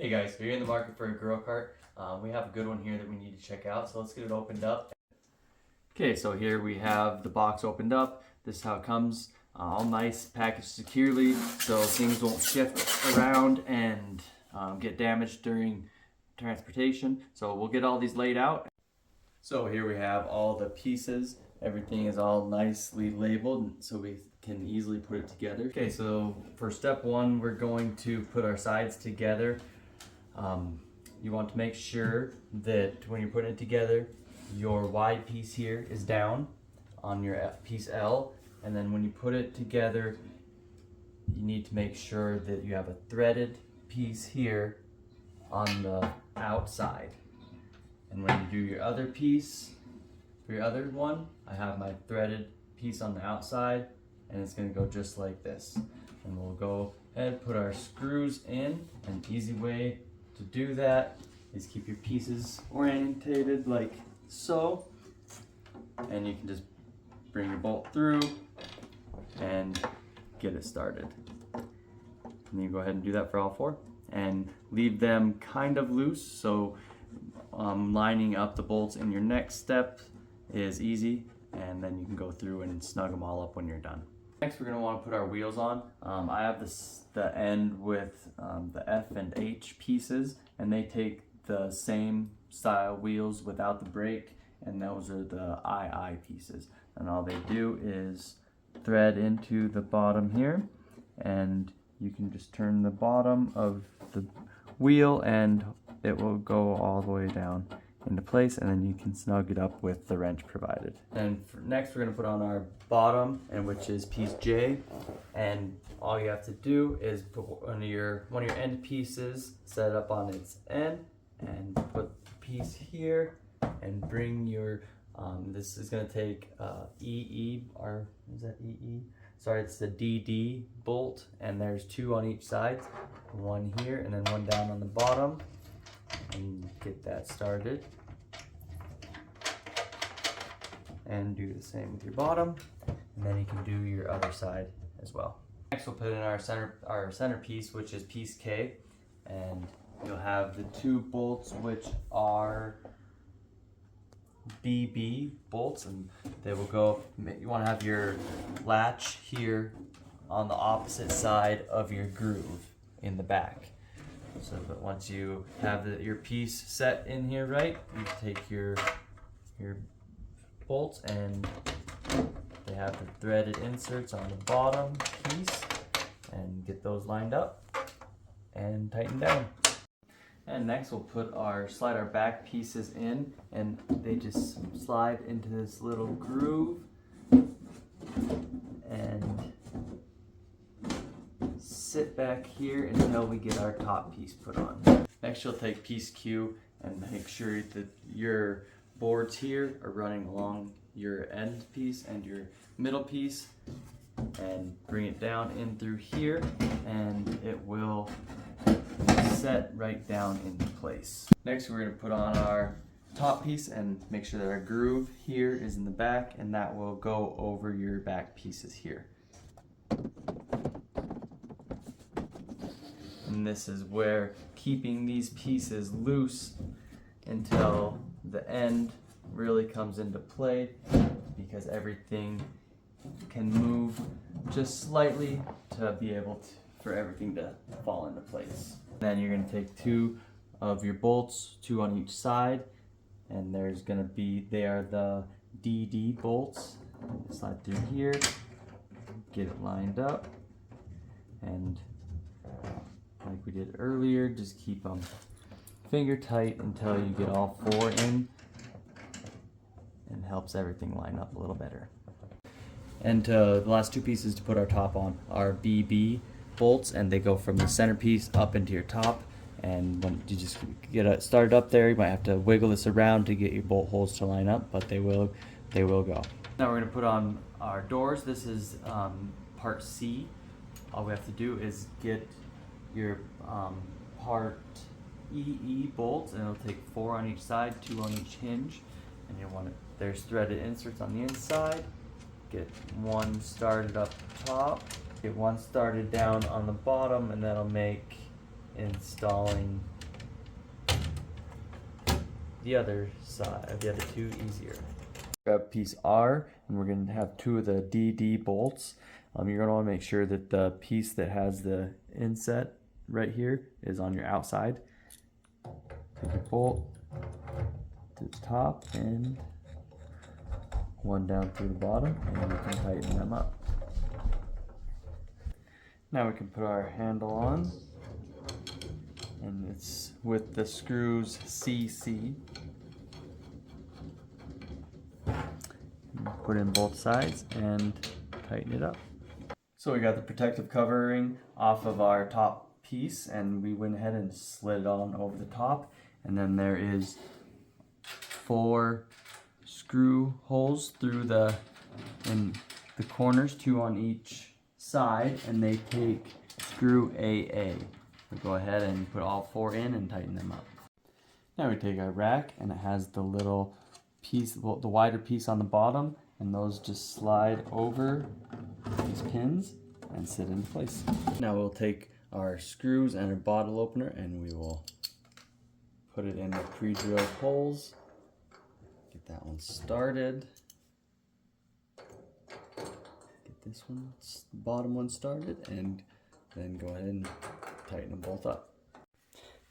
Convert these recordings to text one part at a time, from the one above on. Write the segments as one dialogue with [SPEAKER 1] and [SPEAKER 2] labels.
[SPEAKER 1] Hey guys, if you're in the market for a grill cart, we have a good one here that we need to check out. So let's get it opened up. Okay, so here we have the box opened up. This is how it comes, all nice, packaged securely, so things won't shift around and get damaged during transportation. So we'll get all these laid out. So here we have all the pieces. Everything is all nicely labeled, so we can easily put it together. Okay, so for step one, we're going to put our sides together. You want to make sure that when you're putting it together, your wide piece here is down on your piece L, and then when you put it together, you need to make sure that you have a threaded piece here on the outside. And when you do your other piece, for your other one, I have my threaded piece on the outside, and it's going to go just like this. And we'll go ahead and put our screws in. An easy way to do that is keep your pieces orientated like so, and you can just bring your bolt through and get it started. And you go ahead and do that for all four and leave them kind of loose, so lining up the bolts in your next step is easy, and then you can go through and snug them all up when you're done. Next, we're going to want to put our wheels on. I have the end with the F and H pieces, and they take the same style wheels without the brake, and those are the II pieces. And all they do is thread into the bottom here, and you can just turn the bottom of the wheel and it will go all the way down into place, and then you can snug it up with the wrench provided. And next we're going to put on our bottom, and which is piece J, and all you have to do is put one of your end pieces, set it up on its end, and put the piece here and bring your this is going to take EE, or is that EE? Sorry, it's the DD bolt, and there's two on each side, one here and then one down on the bottom. And get that started, and do the same with your bottom, and then you can do your other side as well. Next, we'll put in our center piece, which is piece K, and you'll have the two bolts, which are BB bolts, and they will go. You want to have your latch here on the opposite side of your groove in the back. So, but once you have your piece set in here right, you take your bolts, and they have the threaded inserts on the bottom piece, and get those lined up and tighten down. And next we'll slide our back pieces in, and they just slide into this little groove and sit back here until we get our top piece put on. Next, you'll take piece Q and make sure that your boards here are running along your end piece and your middle piece, and bring it down in through here, and it will set right down into place. Next, we're going to put on our top piece and make sure that our groove here is in the back, and that will go over your back pieces here. And this is where keeping these pieces loose until the end really comes into play, because everything can move just slightly to be able for everything to fall into place. Then you're going to take two of your bolts, two on each side, and they are the DD bolts. Slide through here, get it lined up, and like we did earlier, just keep them finger tight until you get all four in, and helps everything line up a little better. And the last two pieces to put our top on are BB bolts, and they go from the centerpiece up into your top. And when you just get it started up there, you might have to wiggle this around to get your bolt holes to line up, but they will go. Now we're going to put on our doors. This is part C. All we have to do is get your part EE bolts, and it'll take 4 on each side, 2 on each hinge, and you want it. There's threaded inserts on the inside. Get one started up top, get one started down on the bottom, and that'll make installing the other side, the other two easier. Grab piece R, and we're going to have two of the DD bolts. You're going to want to make sure that the piece that has the inset right here is on your outside. Take your bolt to the top and one down through the bottom, and we can tighten them up. Now we can put our handle on, and it's with the screws CC. Put in both sides and tighten it up. So we got the protective covering off of our top piece, and we went ahead and slid it on over the top, and then there is 4 screw holes through in the corners, 2 on each side, and they take screw AA. We go ahead and put all 4 in and tighten them up. Now we take our rack, and it has the little piece, the wider piece on the bottom, and those just slide over these pins and sit into place. Now we'll take our screws and our bottle opener, and we will put it in the pre-drilled holes. Get that one started. Get this one, bottom one started, and then go ahead and tighten them both up.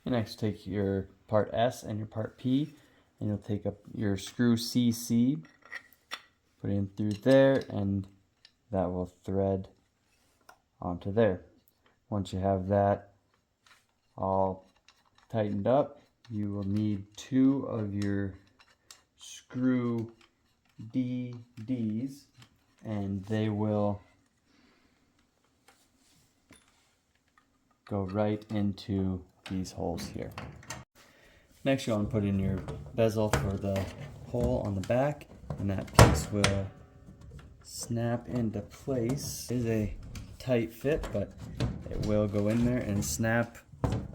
[SPEAKER 1] And next take your part S and your part P, and you'll take up your screw CC, put it in through there, and that will thread onto there. Once you have that all tightened up, you will need 2 of your screw DDs, and they will go right into these holes here. Next, you want to put in your bezel for the hole on the back, and that piece will snap into place. It is a tight fit, but it will go in there and snap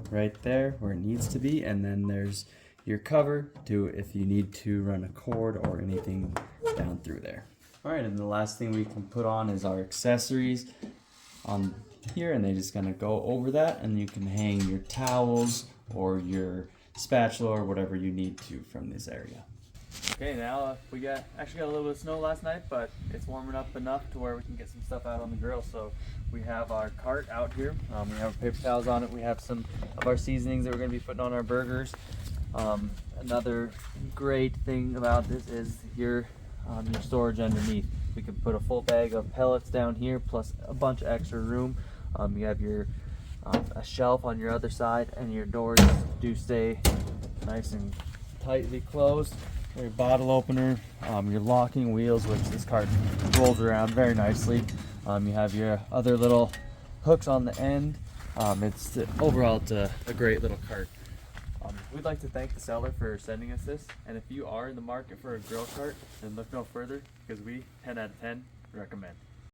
[SPEAKER 1] right there where it needs to be, and then there's your cover to if you need to run a cord or anything down through there. Alright, and the last thing we can put on is our accessories on here, and they're just going to go over that, and you can hang your towels or your spatula or whatever you need to from this area. Okay, now we actually got a little bit of snow last night, but it's warming up enough to where we can get some stuff out on the grill. So we have our cart out here. We have paper towels on it. We have some of our seasonings that we're going to be putting on our burgers. Another great thing about this is your storage underneath. We can put a full bag of pellets down here, plus a bunch of extra room. You have your a shelf on your other side, and your doors do stay nice and tightly closed. Your bottle opener, your locking wheels, which this cart rolls around very nicely. You have your other little hooks on the end. Overall, it's a great little cart. We'd like to thank the seller for sending us this, and if you are in the market for a grill cart, then look no further, because we 10 out of 10 recommend.